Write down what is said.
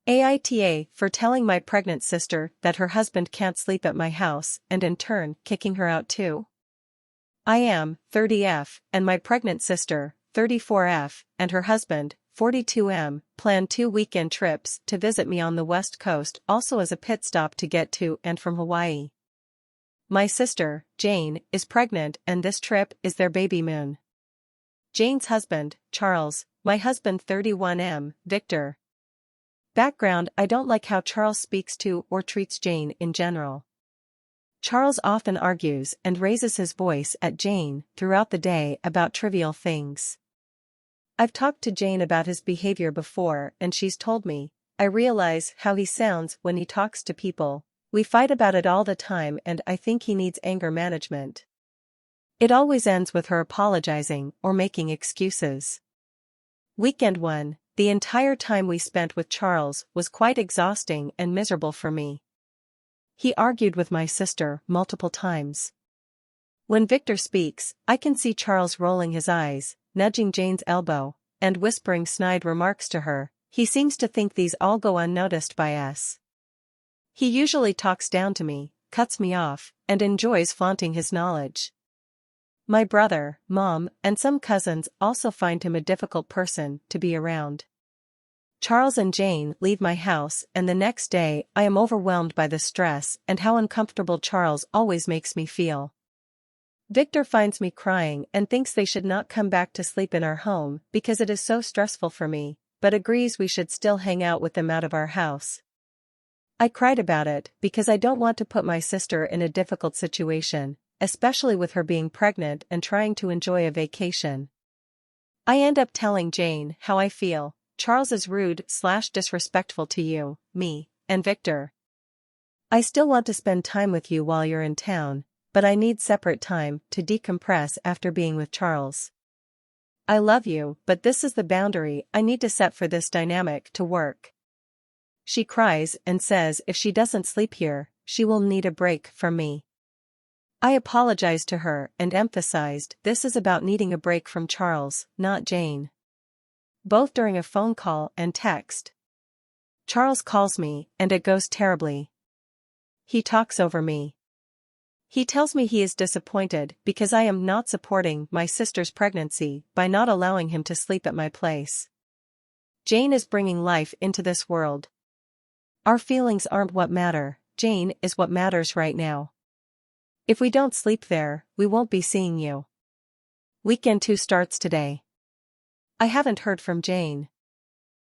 AITA for telling my pregnant sister that her husband can't sleep at my house and in turn kicking her out too. I am 30F and my pregnant sister, 34F, and her husband, 42M, plan 2 weekend trips to visit me on the West Coast, also as a pit stop to get to and from Hawaii. My sister, Jane, is pregnant and this trip is their baby moon. Jane's husband, Charles, my husband 31M, Victor. Background: I don't like how Charles speaks to or treats Jane in general. Charles often argues and raises his voice at Jane throughout the day about trivial things. I've talked to Jane about his behavior before and she's told me, I realize how he sounds when he talks to people. We fight about it all the time and I think he needs anger management. It always ends with her apologizing or making excuses. Weekend 1, the entire time we spent with Charles was quite exhausting and miserable for me. He argued with my sister multiple times. When Victor speaks, I can see Charles rolling his eyes, nudging Jane's elbow, and whispering snide remarks to her. He seems to think these all go unnoticed by us. He usually talks down to me, cuts me off, and enjoys flaunting his knowledge. My brother, mom, and some cousins also find him a difficult person to be around. Charles and Jane leave my house and the next day I am overwhelmed by the stress and how uncomfortable Charles always makes me feel. Victor finds me crying and thinks they should not come back to sleep in our home because it is so stressful for me, but agrees we should still hang out with them out of our house. I cried about it because I don't want to put my sister in a difficult situation, especially with her being pregnant and trying to enjoy a vacation. I end up telling Jane how I feel. Charles is rude/disrespectful to you, me, and Victor. I still want to spend time with you while you're in town, but I need separate time to decompress after being with Charles. I love you, but this is the boundary I need to set for this dynamic to work. She cries and says if she doesn't sleep here, she will need a break from me. I apologized to her and emphasized this is about needing a break from Charles, not Jane. Both during a phone call and text. Charles calls me and it goes terribly. He talks over me. He tells me he is disappointed because I am not supporting my sister's pregnancy by not allowing him to sleep at my place. Jane is bringing life into this world. Our feelings aren't what matter, Jane is what matters right now. If we don't sleep there, we won't be seeing you. Weekend 2 starts today. I haven't heard from Jane.